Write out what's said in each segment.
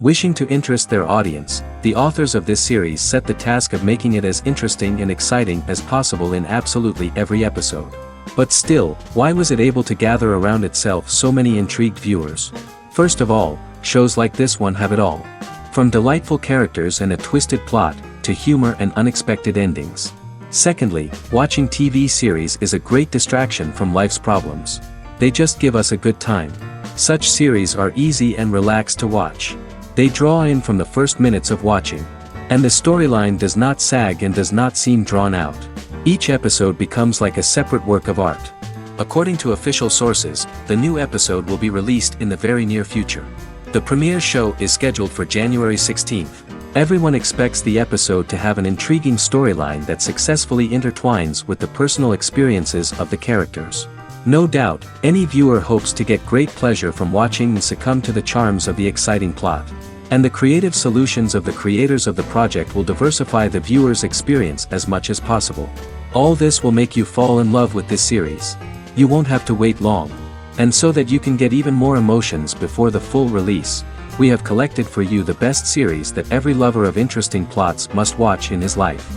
Wishing to interest their audience, the authors of this series set the task of making it as interesting and exciting as possible in absolutely every episode. But still, why was it able to gather around itself so many intrigued viewers? First of all, shows like this one have it all. From delightful characters and a twisted plot, to humor and unexpected endings. Secondly, watching TV series is a great distraction from life's problems. They just give us a good time. Such series are easy and relaxed to watch. They draw in from the first minutes of watching. And the storyline does not sag and does not seem drawn out. Each episode becomes like a separate work of art. According to official sources, the new episode will be released in the very near future. The premiere show is scheduled for January 16th. Everyone expects the episode to have an intriguing storyline that successfully intertwines with the personal experiences of the characters. No doubt, any viewer hopes to get great pleasure from watching and succumb to the charms of the exciting plot. And the creative solutions of the creators of the project will diversify the viewer's experience as much as possible. All this will make you fall in love with this series. You won't have to wait long. And so that you can get even more emotions before the full release, we have collected for you the best series that every lover of interesting plots must watch in his life.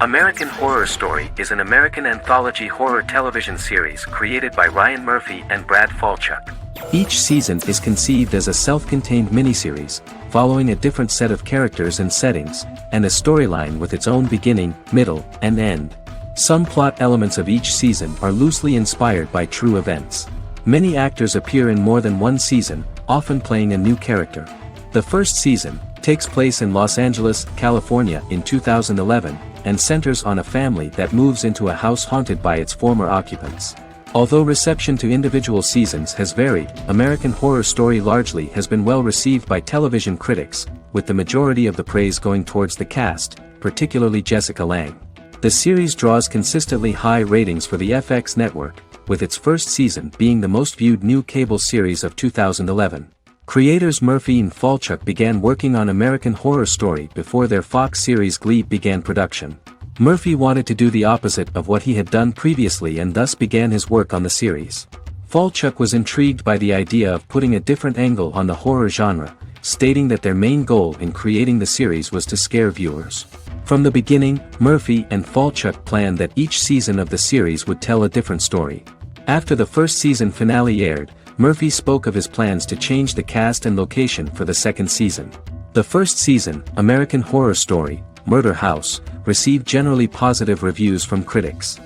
American Horror Story is an American anthology horror television series created by Ryan Murphy and Brad Falchuk. Each season is conceived as a self-contained miniseries, following a different set of characters and settings, and a storyline with its own beginning, middle, and end. Some plot elements of each season are loosely inspired by true events. Many actors appear in more than one season, often playing a new character. The first season takes place in Los Angeles, California in 2011, and centers on a family that moves into a house haunted by its former occupants. Although reception to individual seasons has varied, American Horror Story largely has been well received by television critics, with the majority of the praise going towards the cast, particularly Jessica Lange. The series draws consistently high ratings for the FX network, with its first season being the most viewed new cable series of 2011. Creators Murphy and Falchuk began working on American Horror Story before their Fox series Glee began production. Murphy wanted to do the opposite of what he had done previously and thus began his work on the series. Falchuk was intrigued by the idea of putting a different angle on the horror genre, stating that their main goal in creating the series was to scare viewers. From the beginning, Murphy and Falchuk planned that each season of the series would tell a different story. After the first season finale aired, Murphy spoke of his plans to change the cast and location for the second season. The first season, American Horror Story, Murder House, received generally positive reviews from critics.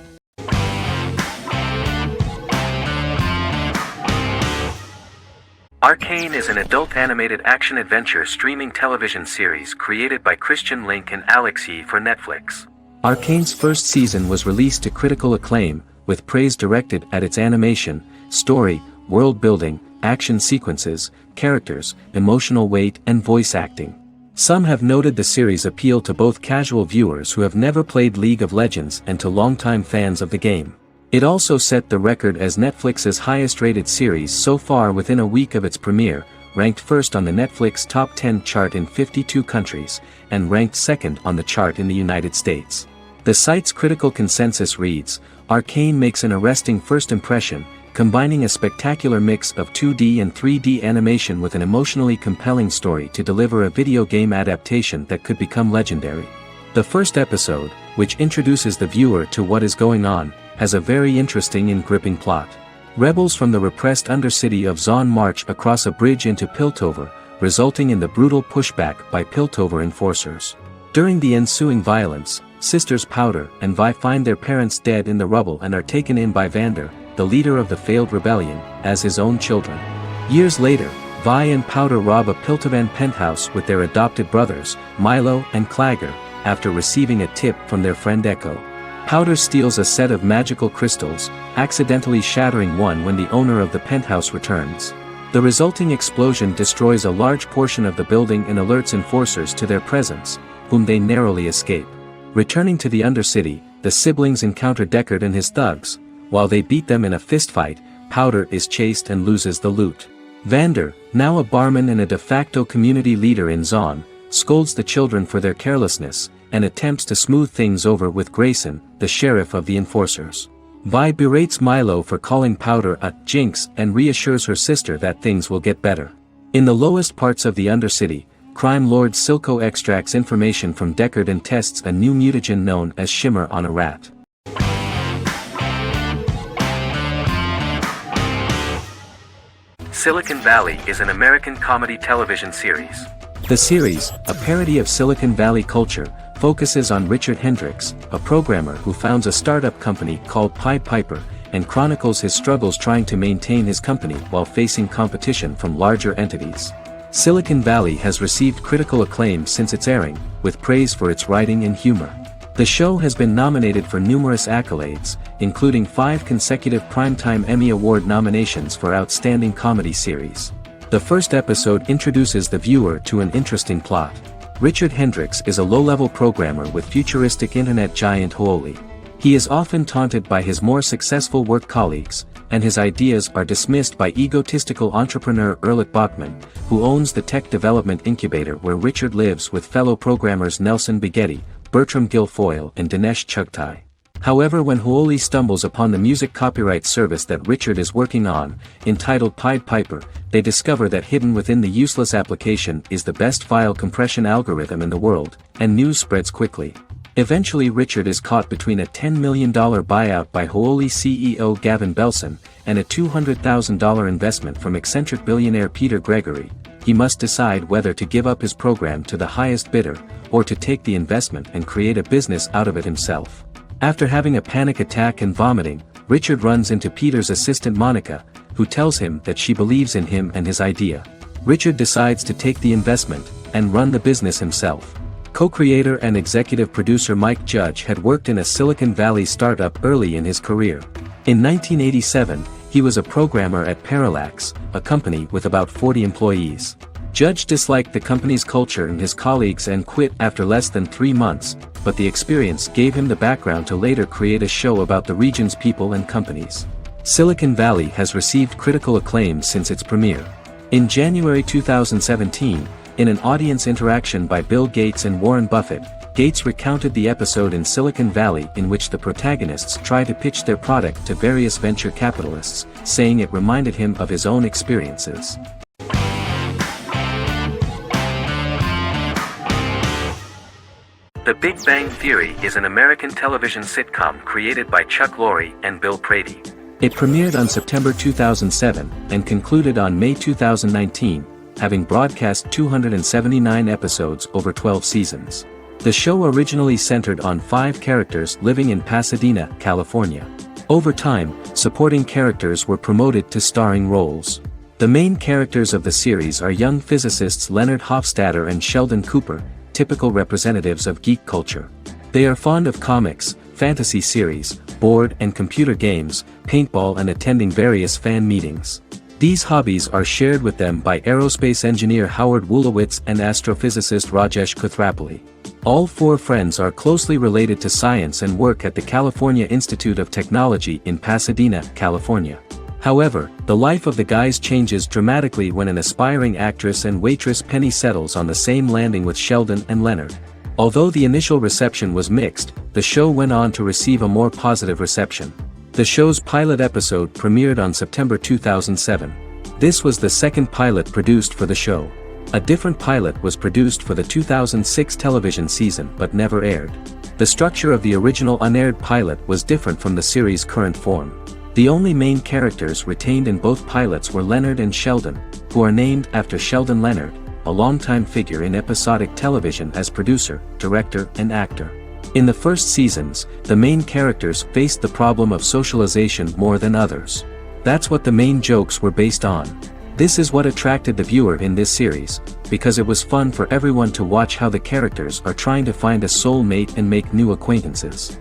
Arcane is an adult animated action-adventure streaming television series created by Christian Link and Alex Yee for Netflix. Arcane's first season was released to critical acclaim, with praise directed at its animation, story, world-building, action sequences, characters, emotional weight and voice acting. Some have noted the series' appeal to both casual viewers who have never played League of Legends and to longtime fans of the game. It also set the record as Netflix's highest-rated series so far within a week of its premiere, ranked first on the Netflix Top 10 chart in 52 countries, and ranked second on the chart in the United States. The site's critical consensus reads, "Arcane makes an arresting first impression, combining a spectacular mix of 2D and 3D animation with an emotionally compelling story to deliver a video game adaptation that could become legendary." The first episode, which introduces the viewer to what is going on, has a very interesting and gripping plot. Rebels from the repressed undercity of Zon march across a bridge into Piltover, resulting in the brutal pushback by Piltover enforcers. During the ensuing violence, sisters Powder and Vi find their parents dead in the rubble and are taken in by Vander, the leader of the failed rebellion, as his own children. Years later, Vi and Powder rob a Piltovan penthouse with their adopted brothers, Milo and Clagger, after receiving a tip from their friend Echo. Powder steals a set of magical crystals, accidentally shattering one when the owner of the penthouse returns. The resulting explosion destroys a large portion of the building and alerts enforcers to their presence, whom they narrowly escape. Returning to the Undercity, the siblings encounter Deckard and his thugs. While they beat them in a fistfight, Powder is chased and loses the loot. Vander, now a barman and a de facto community leader in Zon, scolds the children for their carelessness, and attempts to smooth things over with Grayson, the sheriff of the enforcers. Vi berates Milo for calling Powder a jinx and reassures her sister that things will get better. In the lowest parts of the Undercity, crime lord Silco extracts information from Deckard and tests a new mutagen known as Shimmer on a rat. Silicon Valley is an American comedy television series. The series, a parody of Silicon Valley culture, focuses on Richard Hendricks, a programmer who founds a startup company called Pied Piper, and chronicles his struggles trying to maintain his company while facing competition from larger entities. Silicon Valley has received critical acclaim since its airing, with praise for its writing and humor. The show has been nominated for numerous accolades, including 5 consecutive Primetime Emmy Award nominations for Outstanding Comedy Series. The first episode introduces the viewer to an interesting plot. Richard Hendricks is a low-level programmer with futuristic internet giant Huoli. He is often taunted by his more successful work colleagues, and his ideas are dismissed by egotistical entrepreneur Erlich Bachman, who owns the tech development incubator where Richard lives with fellow programmers Nelson Bigetti, Bertram Guilfoyle and Dinesh Chugtai. However, when Huoli stumbles upon the music copyright service that Richard is working on, entitled Pied Piper, they discover that hidden within the useless application is the best file compression algorithm in the world, and news spreads quickly. Eventually Richard is caught between a $10 million buyout by Huoli CEO Gavin Belson, and a $200,000 investment from eccentric billionaire Peter Gregory. He must decide whether to give up his program to the highest bidder, or to take the investment and create a business out of it himself. After having a panic attack and vomiting, Richard runs into Peter's assistant Monica, who tells him that she believes in him and his idea. Richard decides to take the investment, and run the business himself. Co-creator and executive producer Mike Judge had worked in a Silicon Valley startup early in his career. In 1987, he was a programmer at Parallax, a company with about 40 employees. Judge disliked the company's culture and his colleagues and quit after less than 3 months, but the experience gave him the background to later create a show about the region's people and companies. Silicon Valley has received critical acclaim since its premiere. In January 2017, in an audience interaction by Bill Gates and Warren Buffett, Gates recounted the episode in Silicon Valley in which the protagonists try to pitch their product to various venture capitalists, saying it reminded him of his own experiences. The Big Bang Theory is an American television sitcom created by Chuck Lorre and Bill Prady. It premiered on September 2007 and concluded on May 2019, having broadcast 279 episodes over 12 seasons. The show originally centered on 5 characters living in Pasadena, California. Over time, supporting characters were promoted to starring roles. The main characters of the series are young physicists Leonard Hofstadter and Sheldon Cooper, typical representatives of geek culture. They are fond of comics, fantasy series, board and computer games, paintball and attending various fan meetings. These hobbies are shared with them by aerospace engineer Howard Wolowitz and astrophysicist Rajesh Kuthrapalli. All 4 friends are closely related to science and work at the California Institute of Technology in Pasadena, California. However, the life of the guys changes dramatically when an aspiring actress and waitress Penny settles on the same landing with Sheldon and Leonard. Although the initial reception was mixed, the show went on to receive a more positive reception. The show's pilot episode premiered on September 2007. This was the second pilot produced for the show. A different pilot was produced for the 2006 television season but never aired. The structure of the original unaired pilot was different from the series' current form. The only main characters retained in both pilots were Leonard and Sheldon, who are named after Sheldon Leonard, a longtime figure in episodic television as producer, director, and actor. In the first seasons, the main characters faced the problem of socialization more than others. That's what the main jokes were based on. This is what attracted the viewer in this series, because it was fun for everyone to watch how the characters are trying to find a soul mate and make new acquaintances.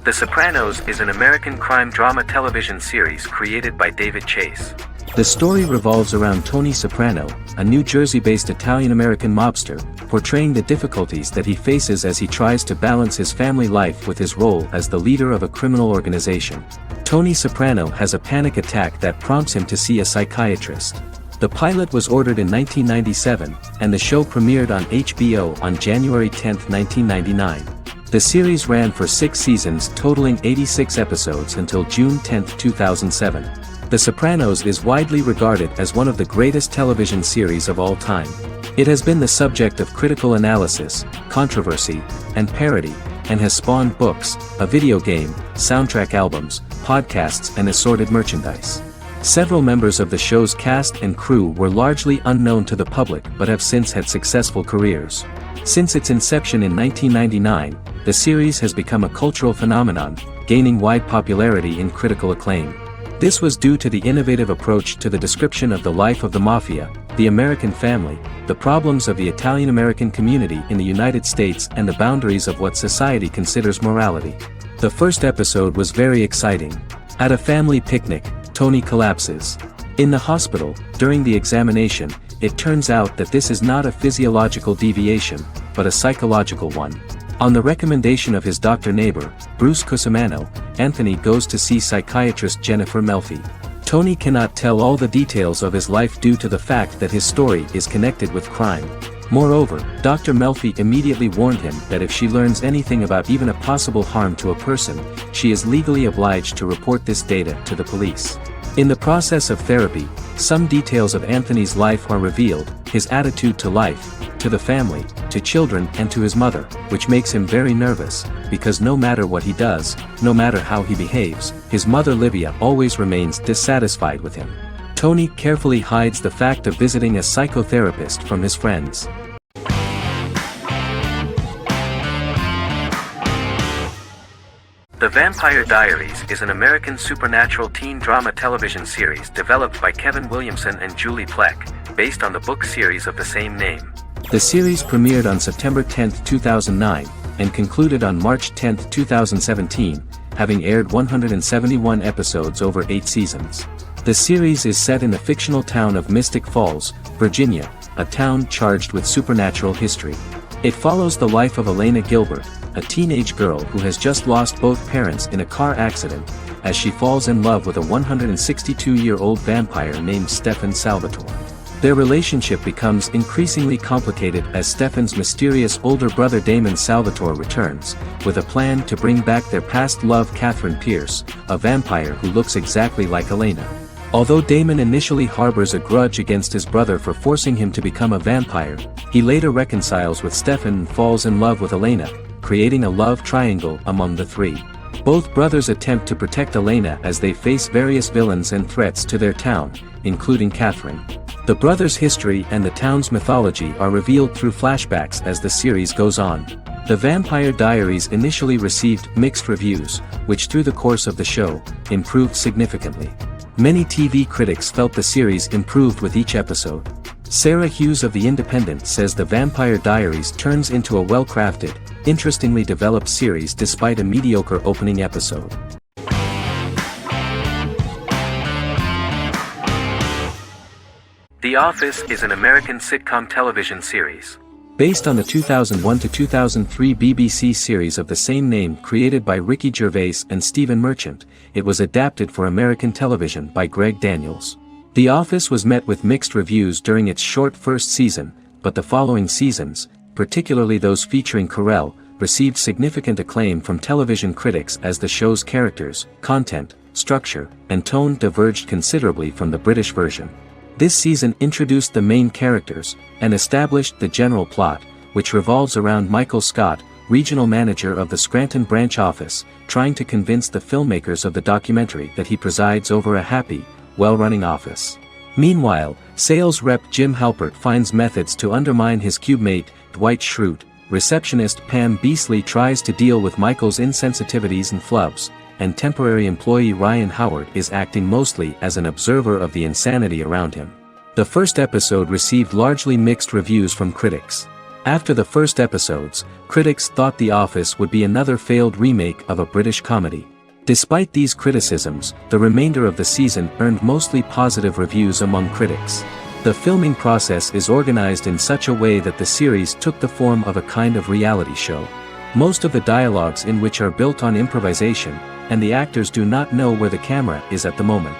The Sopranos is an American crime drama television series created by David Chase. The story revolves around Tony Soprano, a New Jersey-based Italian-American mobster, portraying the difficulties that he faces as he tries to balance his family life with his role as the leader of a criminal organization. Tony Soprano has a panic attack that prompts him to see a psychiatrist. The pilot was ordered in 1997, and the show premiered on HBO on January 10, 1999. The series ran for 6 seasons totaling 86 episodes until June 10, 2007. The Sopranos is widely regarded as one of the greatest television series of all time. It has been the subject of critical analysis, controversy, and parody, and has spawned books, a video game, soundtrack albums, podcasts and assorted merchandise. Several members of the show's cast and crew were largely unknown to the public but have since had successful careers. Since its inception in 1999, the series has become a cultural phenomenon, gaining wide popularity and critical acclaim. This was due to the innovative approach to the description of the life of the mafia, the American family, the problems of the Italian-American community in the United States and the boundaries of what society considers morality. The first episode was very exciting. At a family picnic, Tony collapses. In the hospital, during the examination, it turns out that this is not a physiological deviation, but a psychological one. On the recommendation of his doctor neighbor, Bruce Cusimano, Anthony goes to see psychiatrist Jennifer Melfi. Tony cannot tell all the details of his life due to the fact that his story is connected with crime. Moreover, Dr. Melfi immediately warned him that if she learns anything about even a possible harm to a person, she is legally obliged to report this data to the police. In the process of therapy, some details of Anthony's life are revealed, his attitude to life, to the family, to children and to his mother, which makes him very nervous, because no matter what he does, no matter how he behaves, his mother Livia always remains dissatisfied with him. Tony carefully hides the fact of visiting a psychotherapist from his friends. The Vampire Diaries is an American supernatural teen drama television series developed by Kevin Williamson and Julie Plec, based on the book series of the same name. The series premiered on September 10, 2009, and concluded on March 10, 2017, having aired 171 episodes over 8 seasons. The series is set in the fictional town of Mystic Falls, Virginia, a town charged with supernatural history. It follows the life of Elena Gilbert, a teenage girl who has just lost both parents in a car accident, as she falls in love with a 162-year-old vampire named Stefan Salvatore. Their relationship becomes increasingly complicated as Stefan's mysterious older brother Damon Salvatore returns, with a plan to bring back their past love Catherine Pierce, a vampire who looks exactly like Elena. Although Damon initially harbors a grudge against his brother for forcing him to become a vampire, he later reconciles with Stefan and falls in love with Elena, creating a love triangle among the three. Both brothers attempt to protect Elena as they face various villains and threats to their town, including Catherine. The brothers' history and the town's mythology are revealed through flashbacks as the series goes on. The Vampire Diaries initially received mixed reviews, which through the course of the show, improved significantly. Many TV critics felt the series improved with each episode. Sarah Hughes of The Independent says The Vampire Diaries turns into a well-crafted, interestingly developed series despite a mediocre opening episode. The Office is an American sitcom television series. Based on the 2001 to 2003 BBC series of the same name created by Ricky Gervais and Stephen Merchant, it was adapted for American television by Greg Daniels. The Office was met with mixed reviews during its short first season, but the following seasons, particularly those featuring Carell, received significant acclaim from television critics as the show's characters, content, structure, and tone diverged considerably from the British version. This season introduced the main characters, and established the general plot, which revolves around Michael Scott, regional manager of the Scranton branch office, trying to convince the filmmakers of the documentary that he presides over a happy, well-running office. Meanwhile, sales rep Jim Halpert finds methods to undermine his cubemate, Dwight Schrute. Receptionist Pam Beasley tries to deal with Michael's insensitivities and flubs, and temporary employee Ryan Howard is acting mostly as an observer of the insanity around him. The first episode received largely mixed reviews from critics. After the first episodes, critics thought The Office would be another failed remake of a British comedy. Despite these criticisms, the remainder of the season earned mostly positive reviews among critics. The filming process is organized in such a way that the series took the form of a kind of reality show. Most of the dialogues in which are built on improvisation, and the actors do not know where the camera is at the moment.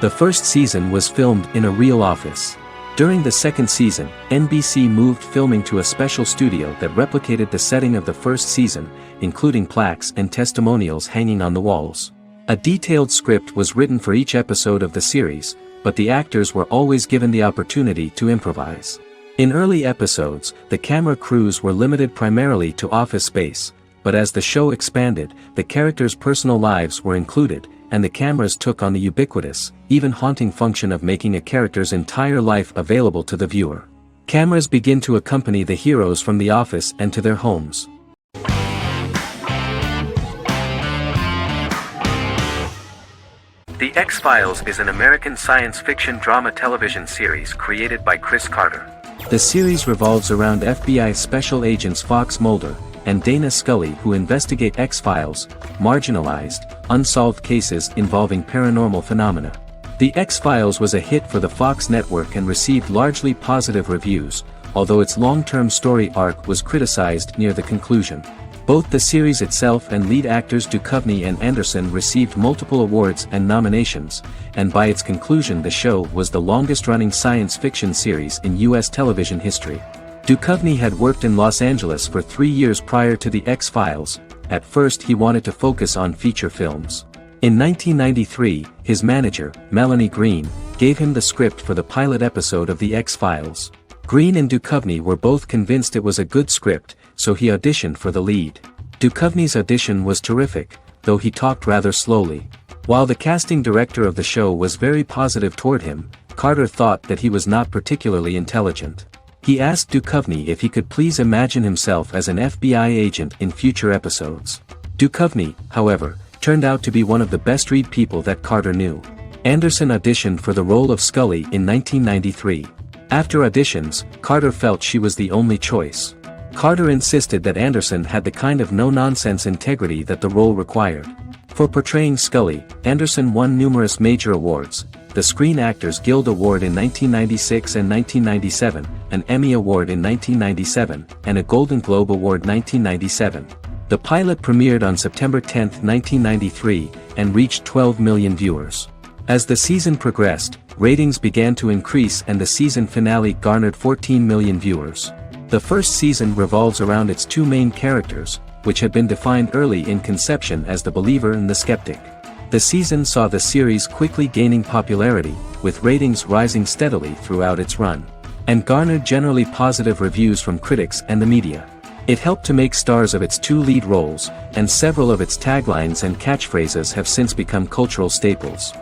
The first season was filmed in a real office. During the second season, NBC moved filming to a special studio that replicated the setting of the first season, including plaques and testimonials hanging on the walls. A detailed script was written for each episode of the series, but the actors were always given the opportunity to improvise. In early episodes, the camera crews were limited primarily to office space, but as the show expanded, the characters' personal lives were included, and the cameras took on the ubiquitous, even haunting function of making a character's entire life available to the viewer. Cameras begin to accompany the heroes from the office and to their homes. The X-Files is an American science fiction drama television series created by Chris Carter. The series revolves around FBI special agents Fox Mulder and Dana Scully, who investigate X-Files, marginalized, unsolved cases involving paranormal phenomena. The X-Files was a hit for the Fox network and received largely positive reviews, although its long-term story arc was criticized near the conclusion. Both the series itself and lead actors Duchovny and Anderson received multiple awards and nominations, and by its conclusion the show was the longest-running science fiction series in U.S. television history. Duchovny had worked in Los Angeles for 3 years prior to The X-Files. At first he wanted to focus on feature films. In 1993, his manager, Melanie Green, gave him the script for the pilot episode of The X-Files. Green and Duchovny were both convinced it was a good script, so he auditioned for the lead. Duchovny's audition was terrific, though he talked rather slowly. While the casting director of the show was very positive toward him, Carter thought that he was not particularly intelligent. He asked Duchovny if he could please imagine himself as an FBI agent in future episodes. Duchovny, however, turned out to be one of the best-read people that Carter knew. Anderson auditioned for the role of Scully in 1993. After auditions, Carter felt she was the only choice. Carter insisted that Anderson had the kind of no-nonsense integrity that the role required. For portraying Scully, Anderson won numerous major awards, the Screen Actors Guild Award in 1996 and 1997, an Emmy Award in 1997, and a Golden Globe Award 1997. The pilot premiered on September 10, 1993, and reached 12 million viewers. As the season progressed, ratings began to increase and the season finale garnered 14 million viewers. The first season revolves around its two main characters, which had been defined early in conception as the believer and the skeptic. The season saw the series quickly gaining popularity, with ratings rising steadily throughout its run, and garnered generally positive reviews from critics and the media. It helped to make stars of its two lead roles, and several of its taglines and catchphrases have since become cultural staples.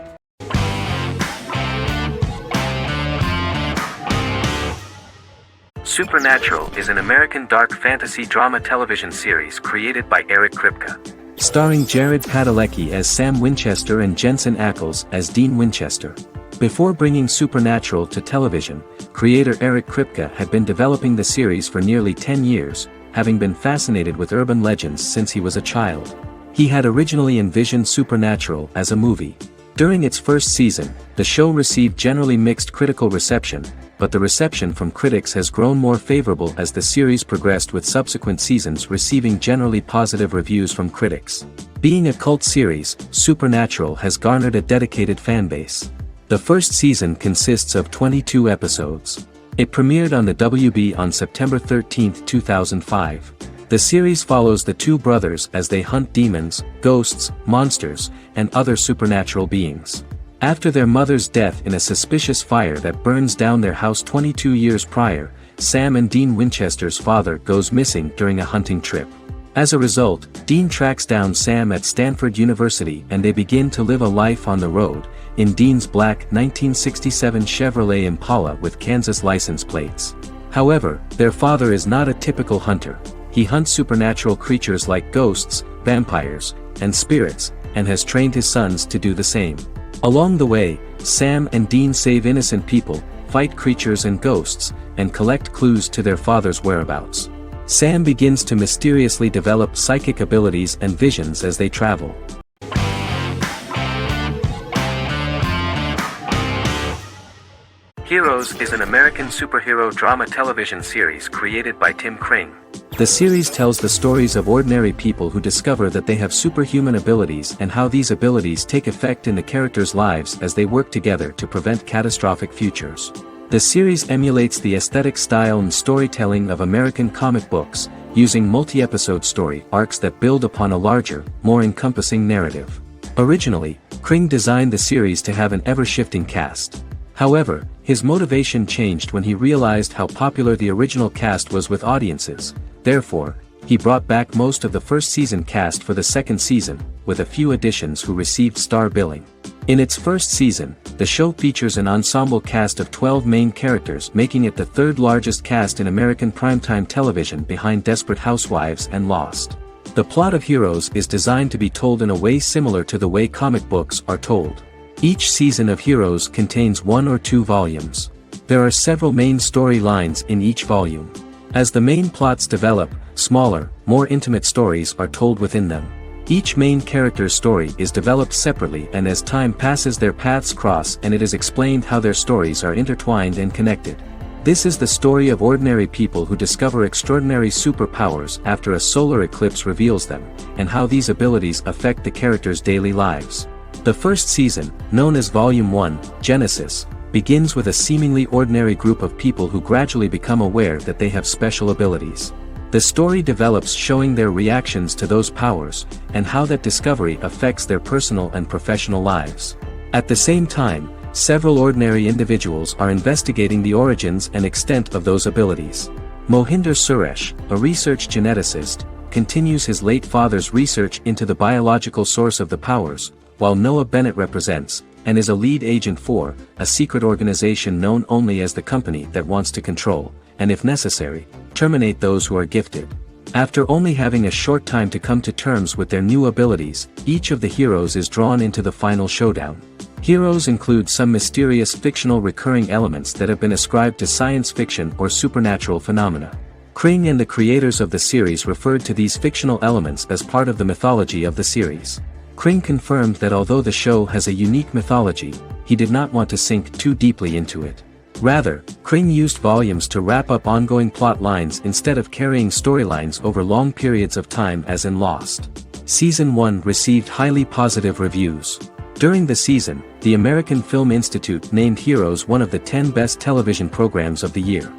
Supernatural is an American dark fantasy drama television series created by Eric Kripke. Starring Jared Padalecki as Sam Winchester and Jensen Ackles as Dean Winchester. Before bringing Supernatural to television, creator Eric Kripke had been developing the series for nearly 10 years, having been fascinated with urban legends since he was a child. He had originally envisioned Supernatural as a movie. During its first season, the show received generally mixed critical reception, but the reception from critics has grown more favorable as the series progressed, with subsequent seasons receiving generally positive reviews from critics. Being a cult series, Supernatural has garnered a dedicated fanbase. The first season consists of 22 episodes. It premiered on the WB on September 13, 2005. The series follows the two brothers as they hunt demons, ghosts, monsters, and other supernatural beings. After their mother's death in a suspicious fire that burns down their house 22 years prior, Sam and Dean Winchester's father goes missing during a hunting trip. As a result, Dean tracks down Sam at Stanford University and they begin to live a life on the road, in Dean's black 1967 Chevrolet Impala with Kansas license plates. However, their father is not a typical hunter. He hunts supernatural creatures like ghosts, vampires, and spirits, and has trained his sons to do the same. Along the way, Sam and Dean save innocent people, fight creatures and ghosts, and collect clues to their father's whereabouts. Sam begins to mysteriously develop psychic abilities and visions as they travel. Heroes is an American superhero drama television series created by Tim Kring. The series tells the stories of ordinary people who discover that they have superhuman abilities and how these abilities take effect in the characters' lives as they work together to prevent catastrophic futures. The series emulates the aesthetic style and storytelling of American comic books, using multi-episode story arcs that build upon a larger, more encompassing narrative. Originally, Kring designed the series to have an ever-shifting cast. However, his motivation changed when he realized how popular the original cast was with audiences. Therefore, he brought back most of the first season cast for the second season, with a few additions who received star billing. In its first season, the show features an ensemble cast of 12 main characters, making it the third largest cast in American primetime television behind Desperate Housewives and Lost. The plot of Heroes is designed to be told in a way similar to the way comic books are told. Each season of Heroes contains 1 or 2 volumes. There are several main storylines in each volume. As the main plots develop, smaller, more intimate stories are told within them. Each main character's story is developed separately, and as time passes their paths cross and it is explained how their stories are intertwined and connected. This is the story of ordinary people who discover extraordinary superpowers after a solar eclipse reveals them, and how these abilities affect the characters' daily lives. The first season, known as Volume 1, Genesis, begins with a seemingly ordinary group of people who gradually become aware that they have special abilities. The story develops showing their reactions to those powers, and how that discovery affects their personal and professional lives. At the same time, several ordinary individuals are investigating the origins and extent of those abilities. Mohinder Suresh, a research geneticist, continues his late father's research into the biological source of the powers, while Noah Bennett represents, and is a lead agent for, a secret organization known only as the Company that wants to control, and if necessary, terminate those who are gifted. After only having a short time to come to terms with their new abilities, each of the heroes is drawn into the final showdown. Heroes include some mysterious fictional recurring elements that have been ascribed to science fiction or supernatural phenomena. Kring and the creators of the series referred to these fictional elements as part of the mythology of the series. Kring confirmed that although the show has a unique mythology, he did not want to sink too deeply into it. Rather, Kring used volumes to wrap up ongoing plot lines instead of carrying storylines over long periods of time as in Lost. Season 1 received highly positive reviews. During the season, the American Film Institute named Heroes one of the 10 best television programs of the year.